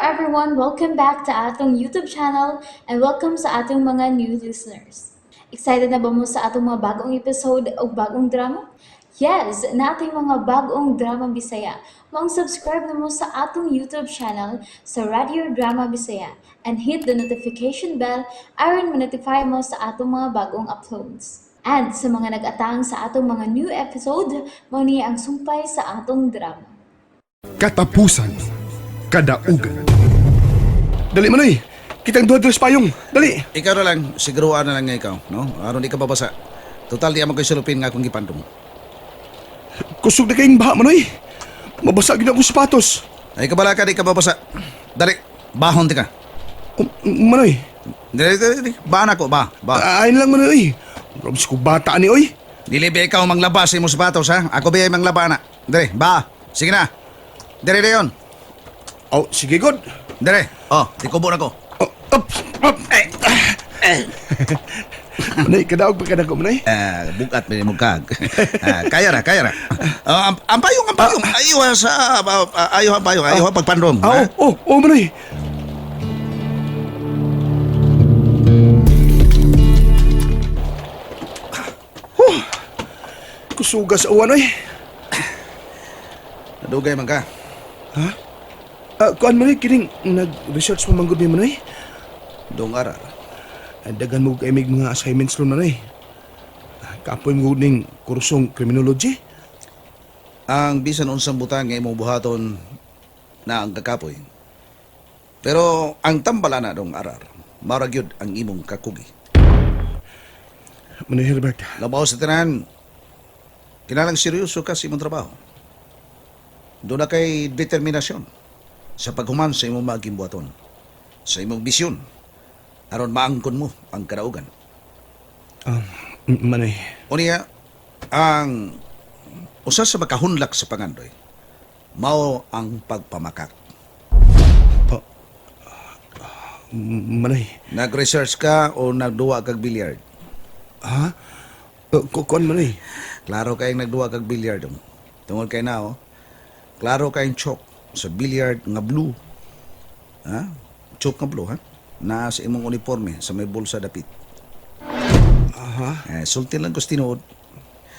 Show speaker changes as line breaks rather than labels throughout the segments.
everyone, welcome back to atong YouTube channel and welcome sa atong mga new listeners. Excited na ba mo sa atong mga bagong episode o bagong drama? Yes, na ating mga bagong drama Bisaya. Subscribe na mo sa atong YouTube channel sa Radio Drama Bisaya and hit the notification bell aron ma-notify mo sa atong mga bagong uploads. And sa mga nag-atang sa atong mga new episode, mo niya ang sumpay sa atong drama.
Katapusan, kadaugan. Dali manoy, kitang duha-duha payong. Dali.
Ikaw na lang, siguruan na lang nga ikaw, no? Aron di ka babasa. Total, di ako ko'y salupin nga akong gipantong.
Kusog na kayong baha manoy. Mabasa gina akong sapatos.
Ay, kabala ka, di ka babasa. Dali, bahon di ka.
Manoy,
Dali. Bahan ako, ba.
ayin lang manoy. Robs ko bata ni oy.
Dili ba ikaw manglaba sa imong sapatos, ha? Ako ba yung manglaba na? Dali, ba. Sige na. Dali na yun.
Oh, sige god.
Dali. Oh, tikubo na ko.
Oh, up. Manoy, kadaog pa ka na ko manoy.
Bukat pa yung mukag. Kaya na. Ang payong. Ayaw sa... Ayaw ang payong. Ayaw ang pagpandong.
Oh, manoy. Kusuga sa uwan oy.
Nadugay man ka.
Kuan manoy, kining nag-research pa manggod ni manoy.
Dong arar.
Dagan mo kay mig mga assignments ron manoy. Kapoy mo ning kursong criminology.
Ang bisan unsang butang nga imong buhaton na ang kakapoy. Pero ang tambala na dong arar, maragyod ang imong kakugi.
Manoy Herbert,
Labaw sa tanan, kinalang seryoso ka sa imong trabaho. Doon na kay determinasyon sa paghuman sa imong maging buhaton, sa imong bisyon, aron maangkon mo ang kadaugan.
manoy.
Unya, ang usa sa makahunlak sa pangandoy, mao ang pagpamakak.
Manoy.
Nag-research ka o nagduwa kag bilyard?
Ha? Kuan manoy.
Klaro kayong nagduwa kag bilyard. Tungod kay na, oh. Klaro kayong chok sa bilyard nga blue. Ha? Chok nga blue, ha? Na sa imong uniforme sa may bulsa dapit.
Aha.
Sulti lang ko tinuod.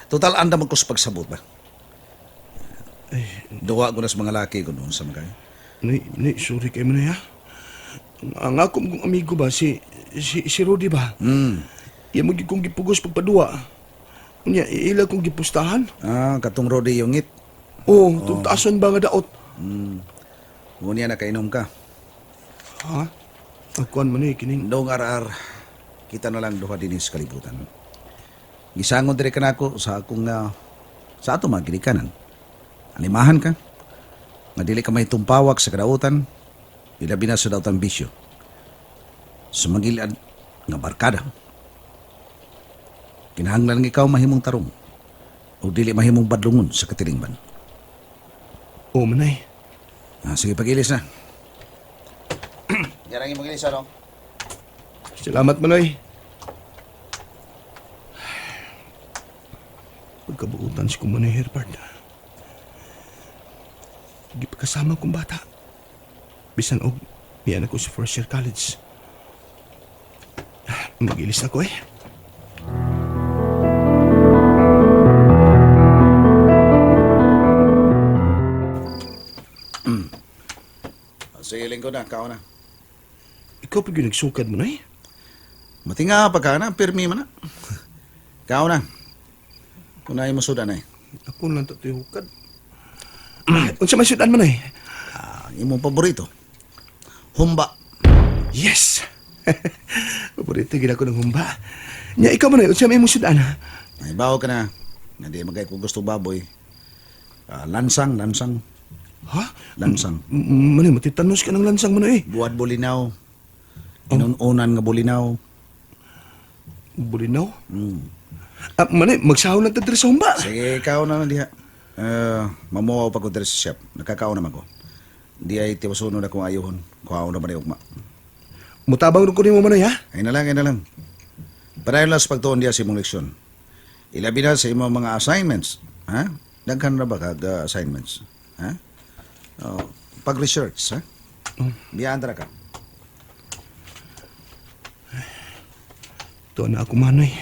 Total, anda man ko sa pagsabot ba? Duwa ko na sa mga laki ko noon sa mga kayo.
Manoy, sorry kay manoy ha. Ang akong kong amigo ba, si Rudy ba? Iya mo kong gipugos pagpadua. Unya, ila kong gipustahan.
Katong Rodi yung it.
Oo, taason ba nga daot?
Ngunyan na kainom ka.
Ha? Kuan manoy, kining...
Dong arar, kita na lang duha din sa kalibutan. Gisangon dire ka na ako sa akong sa ato mga ginikanan. Alimahan ka. Nga dili ka may tumpawak sa kadautan, ilabi na sa dautan bisyo. Sa magilad nga barkada. Kinahanglan nga ikaw mahimong tarong o dili mahimong badlungon sa katilingban.
Oo, manoy.
Sige, pagilis na. Yarang imong ilis, ano?
Salamat manoy. Pagkabuutan si kong manoy Herbert. Di pa kasama kong bata. Bisan og niyan ako sa first year college. Mag-ilis na ko eh.
Sige, lingko na, kao na.
Ikaw pa yung nagsukad mo na eh.
Matinga pagka na, pirmi man na. Kao na. Kunahin mo sudan na eh.
Ako lang ito hukad. Unsa may sudan mo na eh.
Imong paborito. Humba.
Yes! Paborito gina ko ng humba. Nya, ikaw mo na, unsa may mong sudan ha?
Ay, bawo ka na. Hindi magay ko gusto baboy. Lansang.
Ha?
Lansang.
Manoy, matitanos ka ng lansang mo na eh.
Buwad bulinaw. Inununan nga bulinaw.
Bulinaw? Manoy, magsahon lang tayo sa humba.
Sige, kao na diha. Mamuwaw pa ko diri sa shop. Nakakao naman ko. Di ay tiwasuno na kung ayuhon. Kuhaw na ba ni ugma.
Mutabang rin ko rin mo manoy ha?
Ay na lang. Parayon lang sa pagtuon diya sa imong leksyon. Ilabi na sa imong mga assignments. Ha? Daghan na ba kag assignments? Ha? Pag-research, ha? Biyaan tara ka.
Ito na ako, Manoy.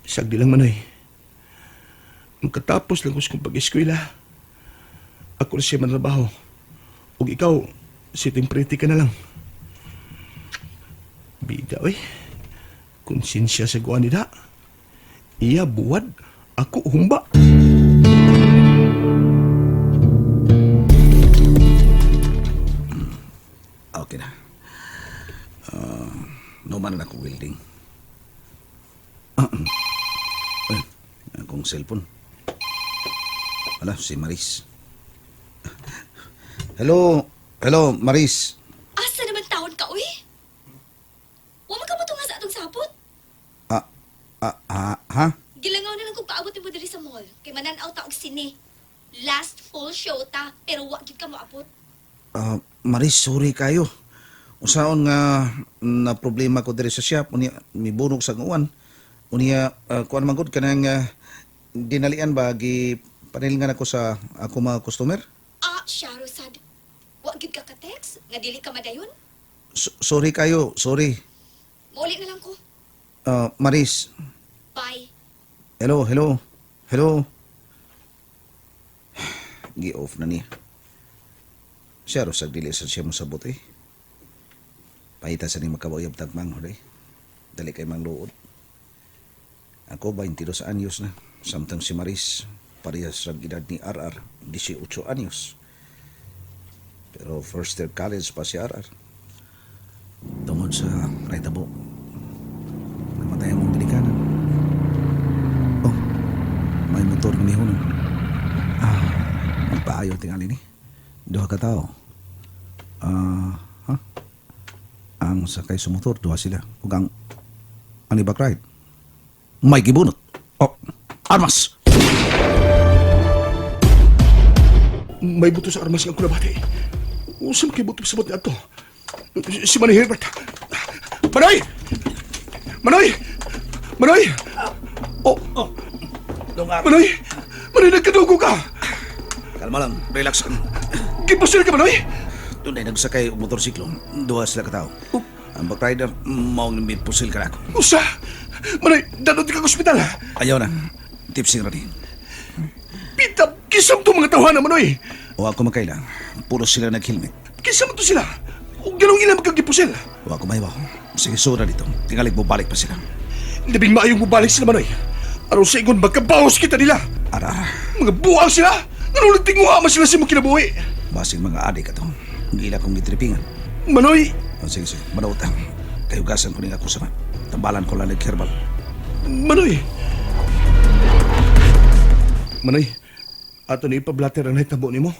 Sagdi lang, Manoy. Magkatapos lang ko sa kong pag-eskwela. Ako na siya manrabaho. Ug ikaw, sitting pretty ka na lang. Bida, oy. Konsensya sa guwan nila. Iya buwad, ako humba.
Okay na. Numan na ako welding. Ay, akong cellphone. Wala, si Maris. Hello, Maris.
Asa naman taon ka, uy? Wa man ka matunga sa atong sapot.
Ha?
Gilangaw na lang kung kaabot mo diri sa mall. Kay mananaw ta og sine. Last full show ta, pero wa gid ka moabot.
Maris, sorry kayo. Usaon nga na problema ko diri sa shop, unya mibunog sa nguwan. Unya kuan man gud kanang dinalian ba gi panilingan ako sa ako mga customer.
Siya, Rosad. Wa gid ka ka-text nga dili ka madayon.
Sorry kayo, sorry.
Mauli na lang ko.
Maris,
Bye.
hello. Gi-off na niya. Siya sa dili sa siya mo sabot eh. Pahita sa ni makabayab tagmang hoday. Dali kay mang luod. Ako 22 anyos na. Samtang si Maris parehas sa edad ni RR 18 anyos. Pero first year college pa si RR. Tungod sa kaitabo. Namatay ang mong dilikanan. Oh, may motor ng nihunan. Magpaayo tingali ni. Duha ka tao. Ang sakay sa motor, duha sila. Ug ang ibak ride. May gibunot. Oh, armas!
May buto sa armas ng kulabati. Usam kay buto sa buto niya ito. Si Manay Herbert. Manoy! Oh,
Lungar.
Manoy! Nagkadugo ka!
Kalma lang, relax ka.
Gipusil ka, Manoy!
Doon ay nagsakay og motorsiklo. Duha sila ka tao. Ang back rider, maong may pusil ka na ako.
Usa! Manoy, dadot ka sa ospital.
Ayaw na. Tipsing rin.
Pitap, kisam to mga tawanan, Manoy!
O ako magkailang. Puro sila nag-helmet.
Kisam to sila. O ganong ilang magkagipusil.
O ako mahibaw. Sige, sura dito. Tingalig mo balik pa sila.
Labing maayong mubalik sila, Manoy. Araw sa igon, magkabawas kita nila.
Ara,
Mga buwang sila. Nanulang tinguha man sila sa mga kinabuhi.
basing mga adik ato. Gila kong gitripingan.
Manoy!
O sige, manawat ang. Kayugasan ko rin ako sa tambalan ko lang nag-herbal.
Manoy! Manoy, ato ni ipablater ang hitabo ni mo.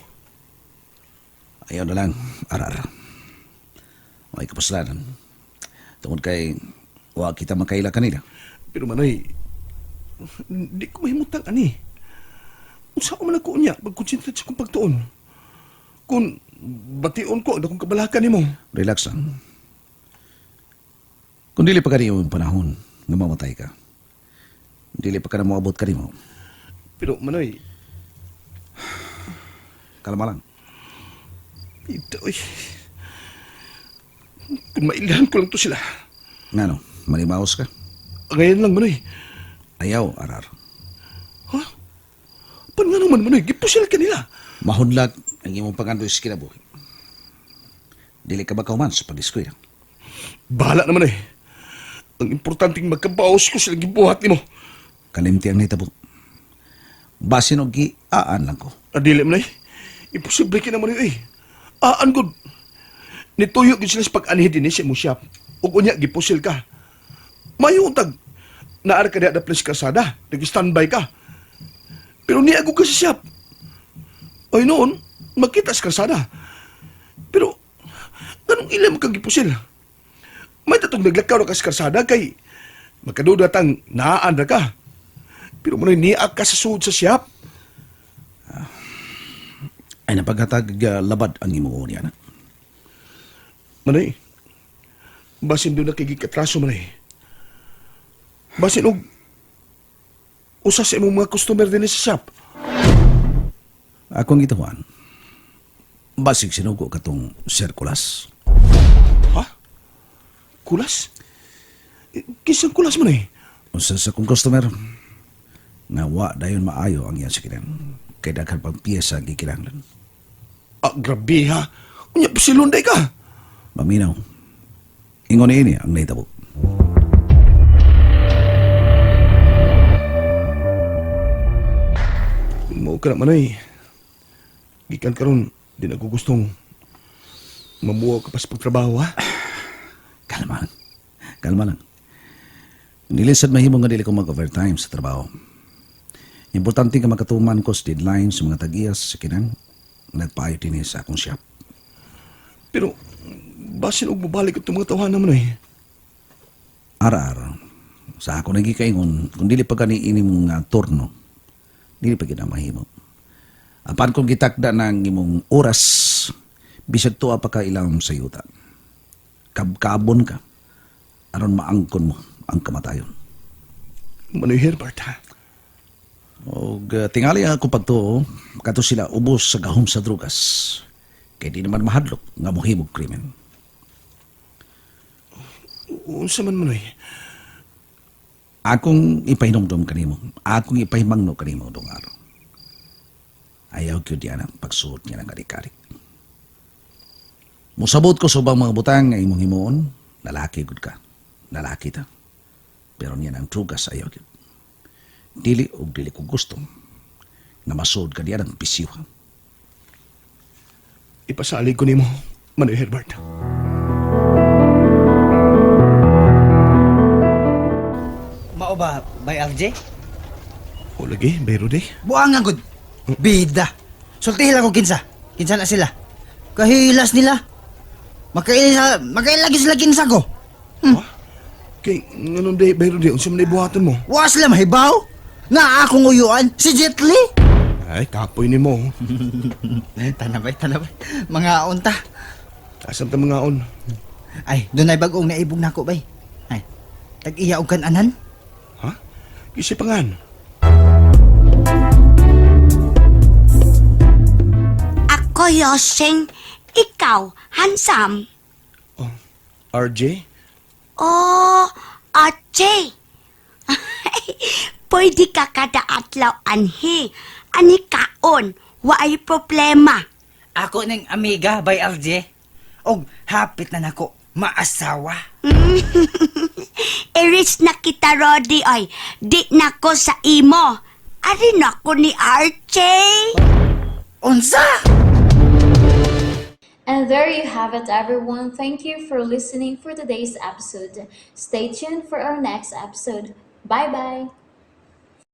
Ayaw na lang, arar. May kapaslanan. Tungkol kay, wa kita makaila kanila.
Pero Manoy, di ko mahimutang ani. Unsa ko man ako niya, magkonsentrate sa kong pagtuon. Kung bation ko, ang akong kabalakan ni mo.
Relax lang. Kung dili pa ka yung panahon nga mamatay ka, dili pa ka na moabot ka mo,
Pero Manoy,
kalma lang.
ito ay... Kung mailhan ko lang to sila.
Ngano, manimaos ka?
Ngayon lang, Manoy.
Ayaw, arar.
Ha? Paano nga naman, Manoy? Gipusil ka nila.
Mahunlag ang imong pangandoy sa kinabuhi. Dili ka ba kauman sa pag-eskwela?
Bahala naman eh. Ang importanteng magkabaos ko silang gibuhat ni mo.
Kalimti ang nahitabo. Basin og giaan lang ko.
Adili mo na eh. Imposible ka naman eh. Aan good. Nituyo gid sila sa pag-anhi din siya mo siya. Ug unya gipusil ka. Mayo tag. Naar ka diha da place kasada. Nag-standby ka. Pero ni ako kasi siya. Ay noon, magkita sa kasada. Pero, ganong ilang kang gipusil? May tatong naglakaw na ka sa kasada kay magkadudatang naan na ka. Pero mo niak ka sa suod sa siyap.
Ay napaghatag labad ang imong niya na.
Manay, basin doon na kay gikatraso, Manay. Basin og usa sa imong mga customer din sa shop.
Akong gituan. Basig sinugo katong sirkulas.
Ha? Kulas? Kisang kulas man eh.
Unsa sa kong customer, nga wa dayon maayo ang iyang sikinan. Kay daghan pang piyesa gikinahanglan.
Grabe ha. Unya, silunday ka.
Maminaw. Ingon ini ang naitabo.
Mao ka naman ay. Gikan karon di na ko gustong mamuha ka pa sa pagtrabaho ha.
Kalma lang. Kalma lang. Nilisad mahimo nga dili ko mag-overtime sa trabaho. Importante ka makatuman ko sa deadline sa mga tag-iyas sa kinang nagpaayot din sa akong shop.
Pero, basin og mabalik itong mga tawahan naman eh.
Ara-ara. Sa ako nagikaingon, kung dili pa gani ini mong turno, dili pa gina mahimo. Apan kung gitakda ng imong oras, bisag tuwa pa ka ilang sayuta. Kabkabon ka, aron maangkon mo ang kamatayon.
Manoy Herbert ha.
O tingali ako pagtuo, kato sila ubos sa gahom sa drugas. Kaya di naman mahadlok nga mohimog krimen.
Unsa man manoy.
Akong ipahinomdom kanimo, akong ipahimangno kanimo dong araw. Ayaw ko diyan ang pagsuot niya ng adik-adik. Musabot ko sa ubang mga butang nga imong himuon, lalaki gud ka. Lalaki ta. Pero niya ang drugas ayaw ko. Dili o dili ko gusto na masuod ka diyan ang pisyo.
Ipasalig ko nimo, Manoy Herbert.
Mao ba, by RJ?
O lagi, bayro di.
Buang nga good. Bida. Sultihin lang ko kinsa. Kinsa na sila. Kahilas nila. Makailagi sila kinsa ko.
Kay, ngayon di, bayro di, unsa man di buhaton mo.
Wa sila mahibaw. Nga akong uyuan, si Jet Li.
Ay, kapoy nimo.
Tanabay. Mga unta.
Asam ta mga on.
Ay, doon ay bagong naibog na ako, bay. Ay, tag-iya og kananan.
Ha? Kisi pangan.
Ako, Yoseng. Ikaw, handsome.
Oh, RJ?
Oh, Ache. Pwede ka kada atlaw anhi. Ani kaon, waay problema.
Ako ng amiga, by RJ. Og hapit na nako, maasawa.
Iris na kita, Rodi, ay. Di na ko sa imo. Ari na ko ni RJ.
Unsa?
And there you have it, everyone. Thank you for listening for today's episode. Stay tuned for our next episode. Bye bye.